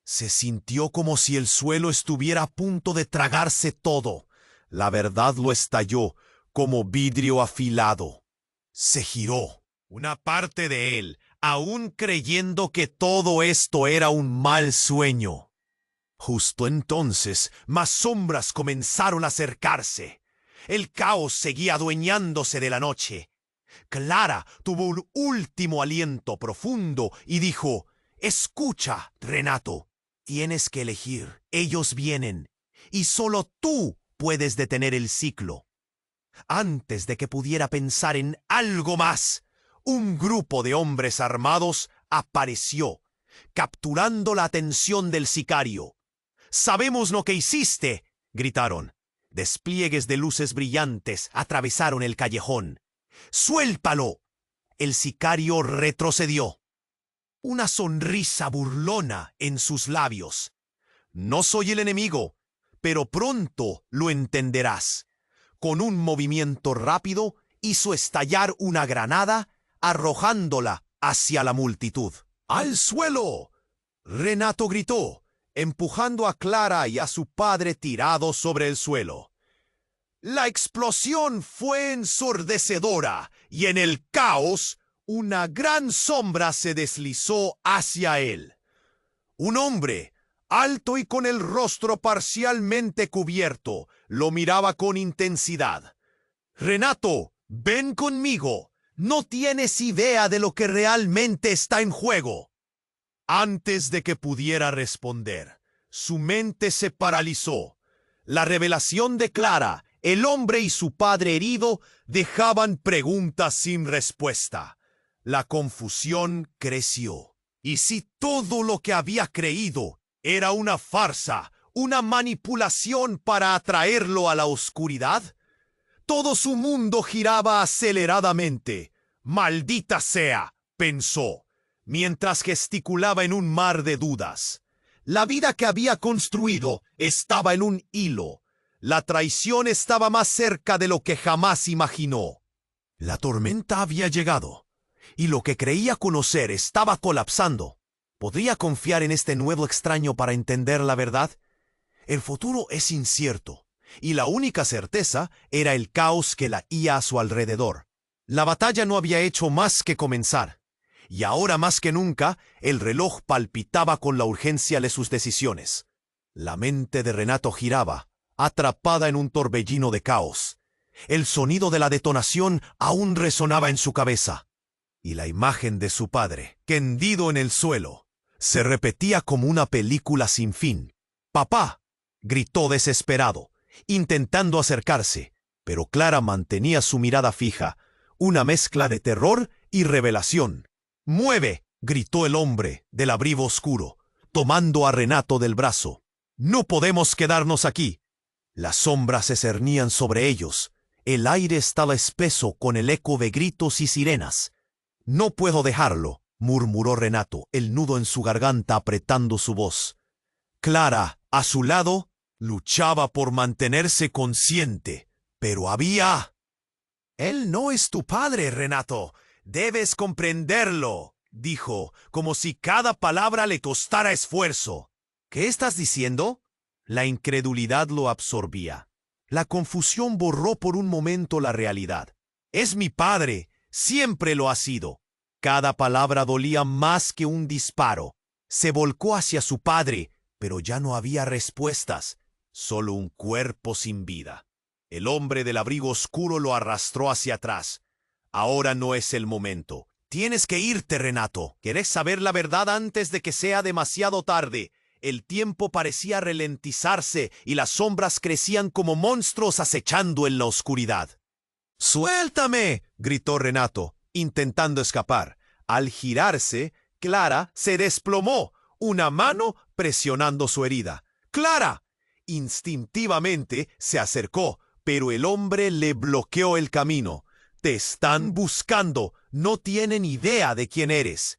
Se sintió como si el suelo estuviera a punto de tragarse todo. La verdad lo estalló como vidrio afilado. Se giró. Una parte de él, aún creyendo que todo esto era un mal sueño. Justo entonces, más sombras comenzaron a acercarse. El caos seguía adueñándose de la noche. Clara tuvo un último aliento profundo y dijo: «Escucha, Renato, tienes que elegir. Ellos vienen, y solo tú puedes detener el ciclo». Antes de que pudiera pensar en algo más, un grupo de hombres armados apareció, capturando la atención del sicario. sabemos lo que hiciste, gritaron. Despliegues de luces brillantes atravesaron el callejón. ¡Suéltalo! El sicario retrocedió. Una sonrisa burlona en sus labios. No soy el enemigo, pero pronto lo entenderás. Con un movimiento rápido hizo estallar una granada, arrojándola hacia la multitud. ¡Al suelo! Renato gritó, empujando a Clara y a su padre tirados sobre el suelo. La explosión fue ensordecedora y en el caos una gran sombra se deslizó hacia él. Un hombre, alto y con el rostro parcialmente cubierto, lo miraba con intensidad. «Renato, ven conmigo. No tienes idea de lo que realmente está en juego». Antes de que pudiera responder, su mente se paralizó. La revelación de Clara, el hombre y su padre herido, dejaban preguntas sin respuesta. La confusión creció. ¿Y si todo lo que había creído era una farsa, una manipulación para atraerlo a la oscuridad? Todo su mundo giraba aceleradamente. «Maldita sea», pensó, mientras gesticulaba en un mar de dudas. La vida que había construido estaba en un hilo. La traición estaba más cerca de lo que jamás imaginó. La tormenta había llegado, y lo que creía conocer estaba colapsando. ¿Podría confiar en este nuevo extraño para entender la verdad? El futuro es incierto, y la única certeza era el caos que laía a su alrededor. La batalla no había hecho más que comenzar, y ahora más que nunca el reloj palpitaba con la urgencia de sus decisiones. La mente de Renato giraba, atrapada en un torbellino de caos. El sonido de la detonación aún resonaba en su cabeza, y la imagen de su padre, tendido en el suelo, se repetía como una película sin fin. «¡Papá!», gritó desesperado, intentando acercarse, pero Clara mantenía su mirada fija, una mezcla de terror y revelación. «¡Mueve!», gritó el hombre del abrigo oscuro, tomando a Renato del brazo. «No podemos quedarnos aquí». Las sombras se cernían sobre ellos. El aire estaba espeso con el eco de gritos y sirenas. «No puedo dejarlo», murmuró Renato, el nudo en su garganta apretando su voz. Clara, a su lado, luchaba por mantenerse consciente, pero había... «Él no es tu padre, Renato. Debes comprenderlo», dijo, como si cada palabra le costara esfuerzo. «¿Qué estás diciendo?». La incredulidad lo absorbía. La confusión borró por un momento la realidad. «Es mi padre. Siempre lo ha sido». Cada palabra dolía más que un disparo. Se volcó hacia su padre, pero ya no había respuestas, solo un cuerpo sin vida. El hombre del abrigo oscuro lo arrastró hacia atrás. «Ahora no es el momento. Tienes que irte, Renato. ¿Querés saber la verdad antes de que sea demasiado tarde?» El tiempo parecía ralentizarse y las sombras crecían como monstruos acechando en la oscuridad. «¡Suéltame!», gritó Renato, intentando escapar. Al girarse, Clara se desplomó, una mano presionando su herida. «¡Clara!». Instintivamente se acercó, pero el hombre le bloqueó el camino. «Te están buscando. No tienen idea de quién eres».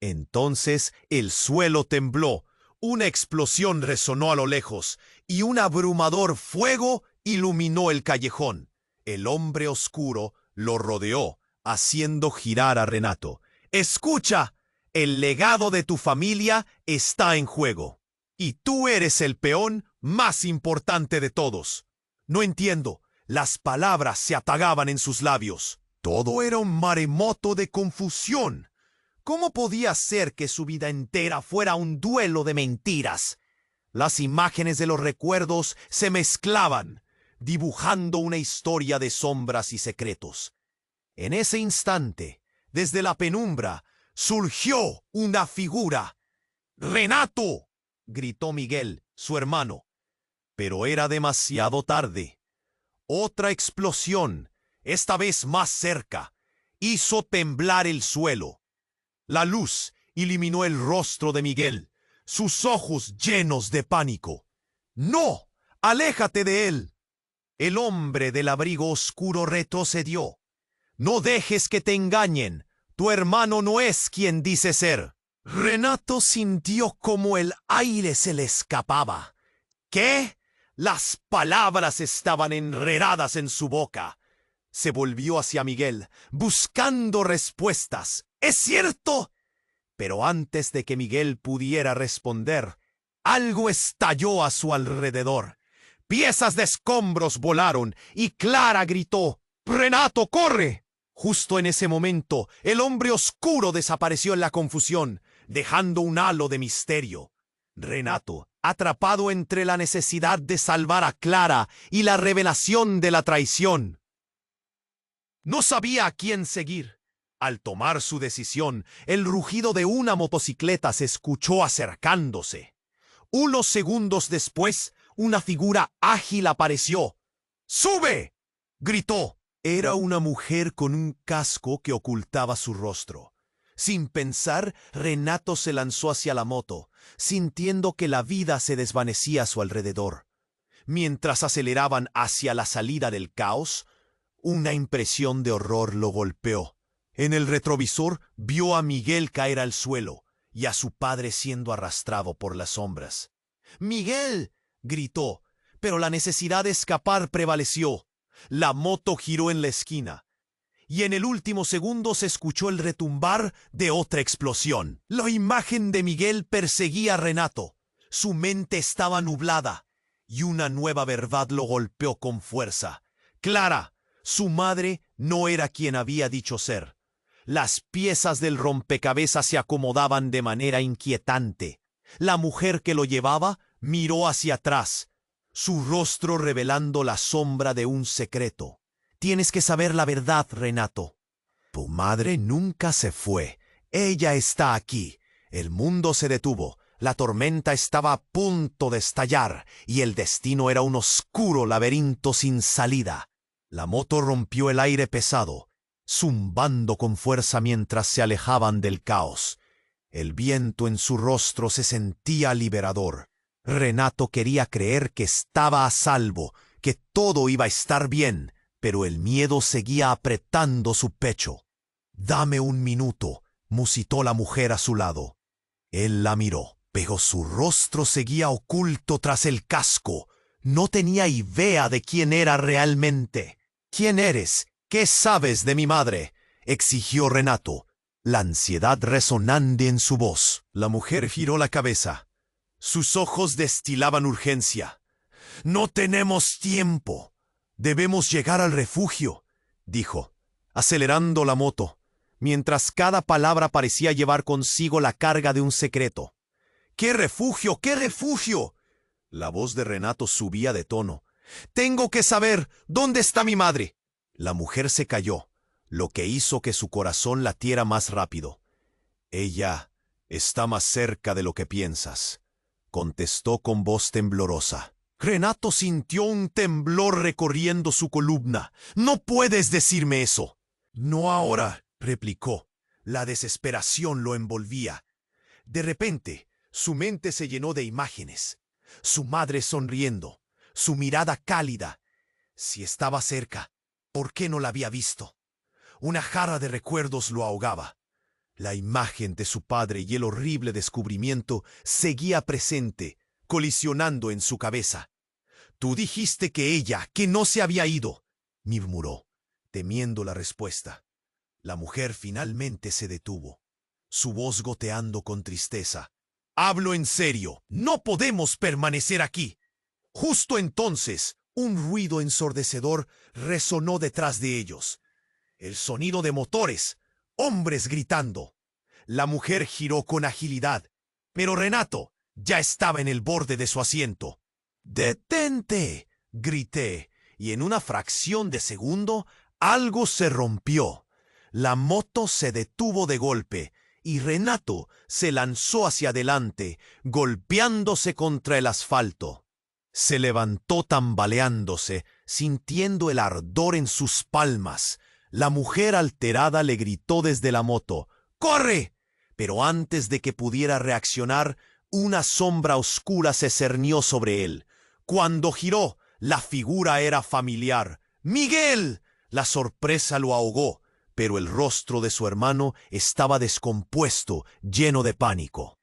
Entonces el suelo tembló. Una explosión resonó a lo lejos, y un abrumador fuego iluminó el callejón. El hombre oscuro lo rodeó, haciendo girar a Renato. «Escucha, el legado de tu familia está en juego, y tú eres el peón más importante de todos». «No entiendo». Las palabras se atagaban en sus labios. Todo era un maremoto de confusión. ¿Cómo podía ser que su vida entera fuera un duelo de mentiras? Las imágenes de los recuerdos se mezclaban, dibujando una historia de sombras y secretos. En ese instante, desde la penumbra, surgió una figura. «¡Renato!», gritó Miguel, su hermano. Pero era demasiado tarde. Otra explosión, esta vez más cerca, hizo temblar el suelo. La luz iluminó el rostro de Miguel, sus ojos llenos de pánico. ¡No! ¡Aléjate de él! El hombre del abrigo oscuro retrocedió. No dejes que te engañen. Tu hermano no es quien dice ser. Renato sintió como el aire se le escapaba. ¿Qué? Las palabras estaban enredadas en su boca. Se volvió hacia Miguel, buscando respuestas. ¿Es cierto? Pero antes de que Miguel pudiera responder, algo estalló a su alrededor. Piezas de escombros volaron y Clara gritó: ¡Renato, corre! Justo en ese momento, el hombre oscuro desapareció en la confusión, dejando un halo de misterio. Renato, atrapado entre la necesidad de salvar a Clara y la revelación de la traición, no sabía a quién seguir. Al tomar su decisión, el rugido de una motocicleta se escuchó acercándose. Unos segundos después, una figura ágil apareció. ¡Sube!, gritó. Era una mujer con un casco que ocultaba su rostro. Sin pensar, Renato se lanzó hacia la moto, sintiendo que la vida se desvanecía a su alrededor. Mientras aceleraban hacia la salida del caos, una impresión de horror lo golpeó. En el retrovisor vio a Miguel caer al suelo y a su padre siendo arrastrado por las sombras. ¡Miguel!, gritó, pero la necesidad de escapar prevaleció. La moto giró en la esquina y en el último segundo se escuchó el retumbar de otra explosión. La imagen de Miguel perseguía a Renato. Su mente estaba nublada y una nueva verdad lo golpeó con fuerza. Clara, su madre, no era quien había dicho ser. Las piezas del rompecabezas se acomodaban de manera inquietante. La mujer que lo llevaba miró hacia atrás, su rostro revelando la sombra de un secreto. Tienes que saber la verdad, Renato. Tu madre nunca se fue. Ella está aquí. El mundo se detuvo. La tormenta estaba a punto de estallar y el destino era un oscuro laberinto sin salida. La moto rompió el aire pesado, zumbando con fuerza mientras se alejaban del caos. El viento en su rostro se sentía liberador. Renato quería creer que estaba a salvo, que todo iba a estar bien, pero el miedo seguía apretando su pecho. «Dame un minuto», musitó la mujer a su lado. Él la miró, pero su rostro seguía oculto tras el casco. No tenía idea de quién era realmente. «¿Quién eres? ¿Qué sabes de mi madre?», exigió Renato, la ansiedad resonante en su voz. La mujer giró la cabeza. Sus ojos destilaban urgencia. «No tenemos tiempo. Debemos llegar al refugio», dijo, acelerando la moto, mientras cada palabra parecía llevar consigo la carga de un secreto. «¿Qué refugio? ¿Qué refugio?». La voz de Renato subía de tono. «Tengo que saber dónde está mi madre». La mujer se calló, lo que hizo que su corazón latiera más rápido. «Ella está más cerca de lo que piensas», contestó con voz temblorosa. Renato sintió un temblor recorriendo su columna. «No puedes decirme eso». «No ahora», replicó. La desesperación lo envolvía. De repente, su mente se llenó de imágenes. Su madre sonriendo, su mirada cálida. Si estaba cerca, ¿por qué no la había visto? Una jarra de recuerdos lo ahogaba. La imagen de su padre y el horrible descubrimiento seguía presente, colisionando en su cabeza. «Tú dijiste que ella, que no se había ido», murmuró, temiendo la respuesta. La mujer finalmente se detuvo, su voz goteando con tristeza. «Hablo en serio, no podemos permanecer aquí». Justo entonces, un ruido ensordecedor resonó detrás de ellos. El sonido de motores, hombres gritando. La mujer giró con agilidad, pero Renato ya estaba en el borde de su asiento. «¡Detente!», grité, y en una fracción de segundo algo se rompió. La moto se detuvo de golpe y Renato se lanzó hacia adelante, golpeándose contra el asfalto. Se levantó tambaleándose, sintiendo el ardor en sus palmas. La mujer alterada le gritó desde la moto: «¡Corre!». Pero antes de que pudiera reaccionar, una sombra oscura se cernió sobre él. Cuando giró, la figura era familiar. ¡Miguel! La sorpresa lo ahogó, pero el rostro de su hermano estaba descompuesto, lleno de pánico.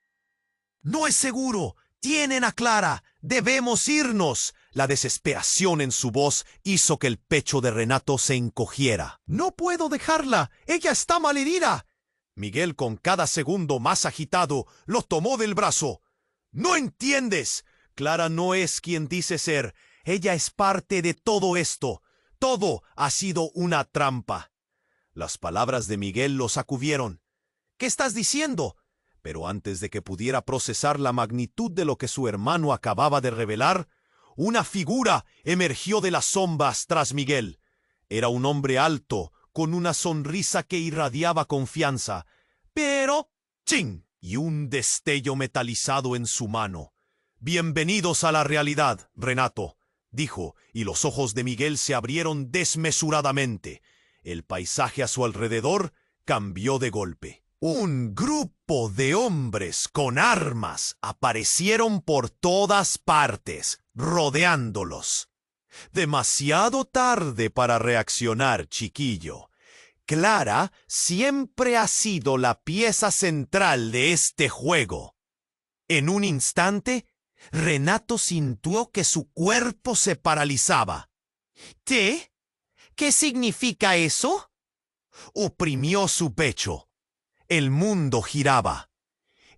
«No es seguro. Tienen a Clara. Debemos irnos». La desesperación en su voz hizo que el pecho de Renato se encogiera. «No puedo dejarla. Ella está malherida». Miguel, con cada segundo más agitado, lo tomó del brazo. «No entiendes. Clara no es quien dice ser. Ella es parte de todo esto. Todo ha sido una trampa». Las palabras de Miguel lo sacudieron. «¿Qué estás diciendo?». Pero antes de que pudiera procesar la magnitud de lo que su hermano acababa de revelar, una figura emergió de las sombras tras Miguel. Era un hombre alto, con una sonrisa que irradiaba confianza, pero ¡ching! Y un destello metalizado en su mano. «Bienvenidos a la realidad, Renato», dijo, y los ojos de Miguel se abrieron desmesuradamente. El paisaje a su alrededor cambió de golpe. Un grupo de hombres con armas aparecieron por todas partes, rodeándolos. Demasiado tarde para reaccionar, chiquillo. Clara siempre ha sido la pieza central de este juego. En un instante, Renato sintió que su cuerpo se paralizaba. «¿Qué? ¿Qué significa eso?». Oprimió su pecho. El mundo giraba.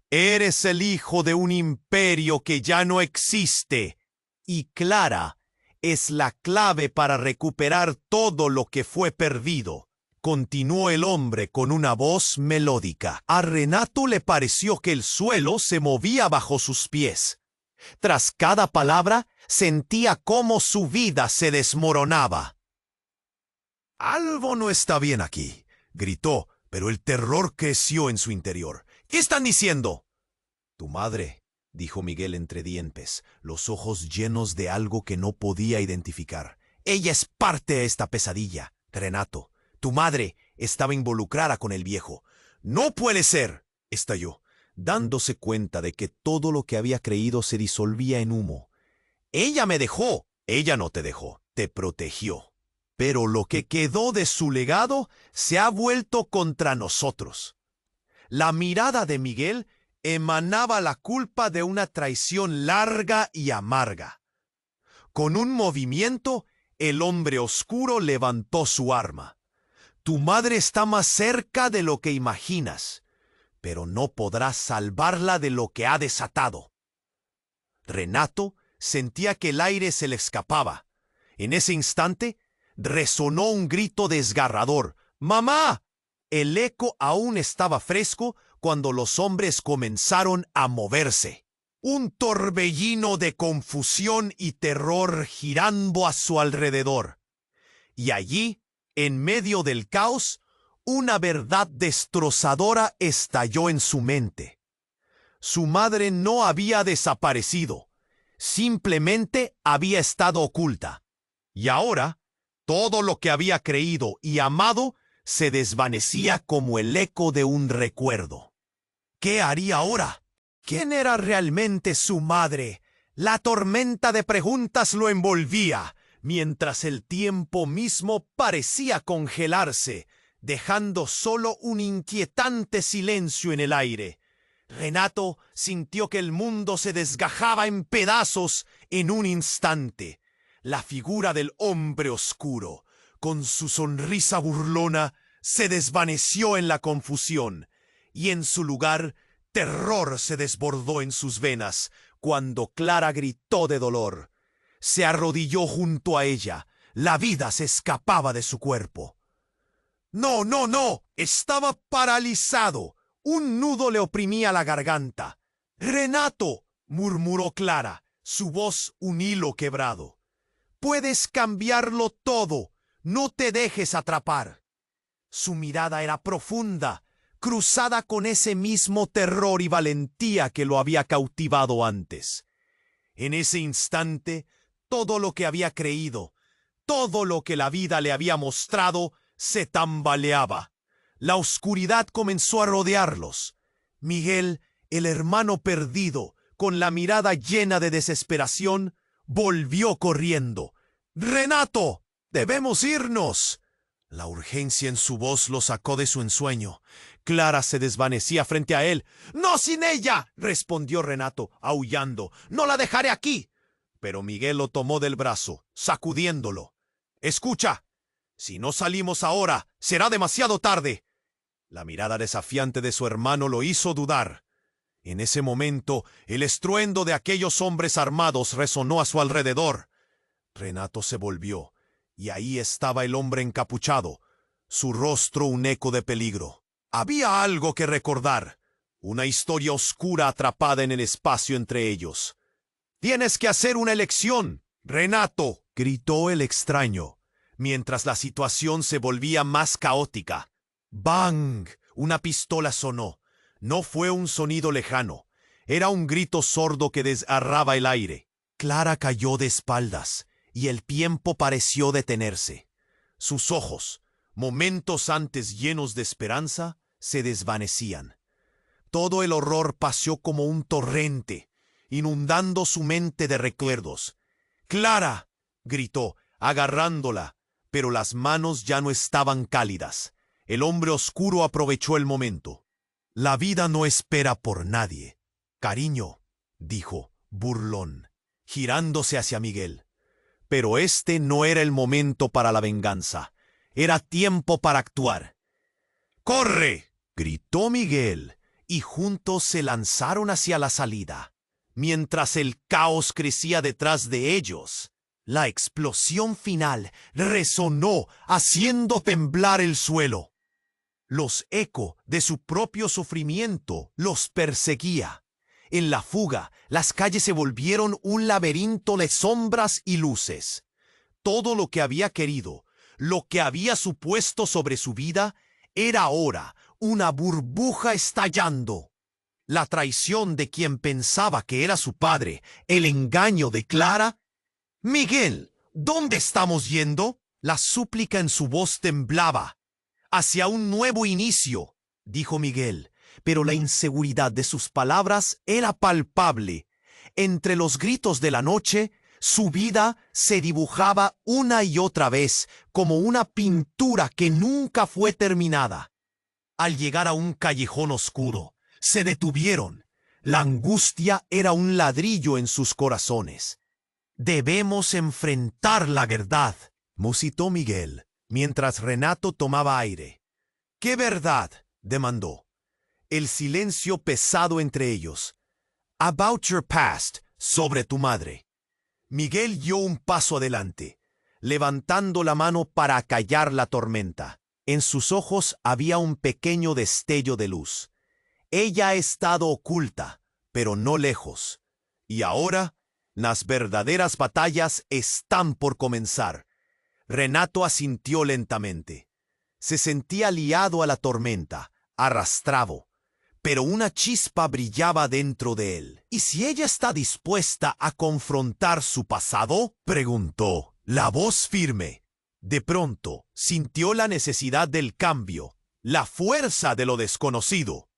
«Eres el hijo de un imperio que ya no existe, y Clara es la clave para recuperar todo lo que fue perdido», continuó el hombre con una voz melódica. A Renato le pareció que el suelo se movía bajo sus pies. Tras cada palabra, sentía cómo su vida se desmoronaba. «Algo no está bien aquí», gritó, pero el terror creció en su interior. «¿Qué están diciendo?». «Tu madre», dijo Miguel entre dientes, los ojos llenos de algo que no podía identificar. «Ella es parte de esta pesadilla, Renato. Tu madre estaba involucrada con el viejo». «No puede ser», estalló, dándose cuenta de que todo lo que había creído se disolvía en humo. «Ella me dejó». «Ella no te dejó, te protegió. Pero lo que quedó de su legado se ha vuelto contra nosotros». La mirada de Miguel emanaba la culpa de una traición larga y amarga. Con un movimiento, el hombre oscuro levantó su arma. «Tu madre está más cerca de lo que imaginas, pero no podrás salvarla de lo que ha desatado». Renato sentía que el aire se le escapaba. En ese instante, resonó un grito desgarrador. «¡Mamá!». El eco aún estaba fresco cuando los hombres comenzaron a moverse. Un torbellino de confusión y terror girando a su alrededor. Y allí, en medio del caos, una verdad destrozadora estalló en su mente. Su madre no había desaparecido, simplemente había estado oculta. Y ahora, todo lo que había creído y amado se desvanecía como el eco de un recuerdo. ¿Qué haría ahora? ¿Quién era realmente su madre? La tormenta de preguntas lo envolvía, mientras el tiempo mismo parecía congelarse, dejando solo un inquietante silencio en el aire. Renato sintió que el mundo se desgajaba en pedazos en un instante. La figura del hombre oscuro, con su sonrisa burlona, se desvaneció en la confusión, y en su lugar, terror se desbordó en sus venas cuando Clara gritó de dolor. Se arrodilló junto a ella. La vida se escapaba de su cuerpo. «No, no, no». Estaba paralizado. Un nudo le oprimía la garganta. «Renato», murmuró Clara, su voz un hilo quebrado. «Puedes cambiarlo todo. No te dejes atrapar». Su mirada era profunda, cruzada con ese mismo terror y valentía que lo había cautivado antes. En ese instante, todo lo que había creído, todo lo que la vida le había mostrado, se tambaleaba. La oscuridad comenzó a rodearlos. Miguel, el hermano perdido, con la mirada llena de desesperación, volvió corriendo. ¡Renato! ¡Debemos irnos! La urgencia en su voz lo sacó de su ensueño. Clara se desvanecía frente a él. ¡No sin ella!, respondió Renato, aullando. ¡No la dejaré aquí! Pero Miguel lo tomó del brazo, sacudiéndolo. ¡Escucha! Si no salimos ahora, será demasiado tarde. La mirada desafiante de su hermano lo hizo dudar. En ese momento, el estruendo de aquellos hombres armados resonó a su alrededor. Renato se volvió, y ahí estaba el hombre encapuchado, su rostro un eco de peligro. Había algo que recordar, una historia oscura atrapada en el espacio entre ellos. «Tienes que hacer una elección, Renato», gritó el extraño, mientras la situación se volvía más caótica. ¡Bang! Una pistola sonó. No fue un sonido lejano. Era un grito sordo que desgarraba el aire. Clara cayó de espaldas, y el tiempo pareció detenerse. Sus ojos, momentos antes llenos de esperanza, se desvanecían. Todo el horror pasó como un torrente, inundando su mente de recuerdos. «¡Clara!», gritó, agarrándola, pero las manos ya no estaban cálidas. El hombre oscuro aprovechó el momento. «La vida no espera por nadie, cariño», dijo, burlón, girándose hacia Miguel. Pero este no era el momento para la venganza. Era tiempo para actuar. «¡Corre!», gritó Miguel, y juntos se lanzaron hacia la salida. Mientras el caos crecía detrás de ellos, la explosión final resonó, haciendo temblar el suelo. Los ecos de su propio sufrimiento los perseguía. En la fuga, las calles se volvieron un laberinto de sombras y luces. Todo lo que había querido, lo que había supuesto sobre su vida, era ahora una burbuja estallando. La traición de quien pensaba que era su padre, el engaño de Clara. «Miguel, ¿dónde estamos yendo?», la súplica en su voz temblaba. «Hacia un nuevo inicio», dijo Miguel, pero la inseguridad de sus palabras era palpable. Entre los gritos de la noche, su vida se dibujaba una y otra vez como una pintura que nunca fue terminada. Al llegar a un callejón oscuro, se detuvieron. La angustia era un ladrillo en sus corazones. «Debemos enfrentar la verdad», musitó Miguel, mientras Renato tomaba aire. «¿Qué verdad?», demandó. El silencio pesado entre ellos. «About your past», sobre tu madre. Miguel dio un paso adelante, levantando la mano para acallar la tormenta. En sus ojos había un pequeño destello de luz. Ella ha estado oculta, pero no lejos. Y ahora, las verdaderas batallas están por comenzar. Renato asintió lentamente. Se sentía liado a la tormenta, arrastrado, pero una chispa brillaba dentro de él. «¿Y si ella está dispuesta a confrontar su pasado?», preguntó, la voz firme. De pronto, sintió la necesidad del cambio, la fuerza de lo desconocido.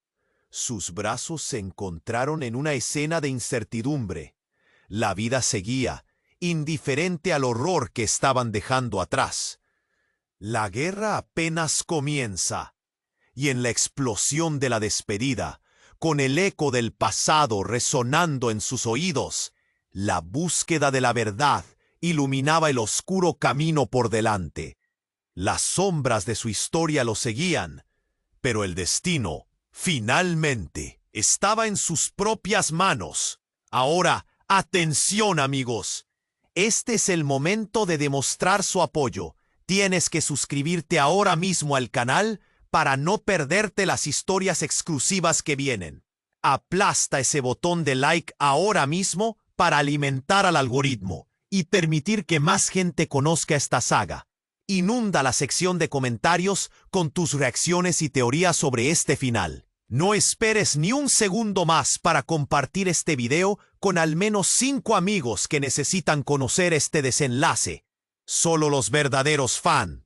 Sus brazos se encontraron en una escena de incertidumbre. La vida seguía, indiferente al horror que estaban dejando atrás. La guerra apenas comienza, y en la explosión de la despedida, con el eco del pasado resonando en sus oídos, la búsqueda de la verdad iluminaba el oscuro camino por delante. Las sombras de su historia lo seguían, pero el destino, finalmente, estaba en sus propias manos. Ahora, atención, amigos. Este es el momento de demostrar su apoyo. Tienes que suscribirte ahora mismo al canal para no perderte las historias exclusivas que vienen. Aplasta ese botón de like ahora mismo para alimentar al algoritmo y permitir que más gente conozca esta saga. Inunda la sección de comentarios con tus reacciones y teorías sobre este final. No esperes ni un segundo más para compartir este video con al menos 5 amigos que necesitan conocer este desenlace. Solo los verdaderos fans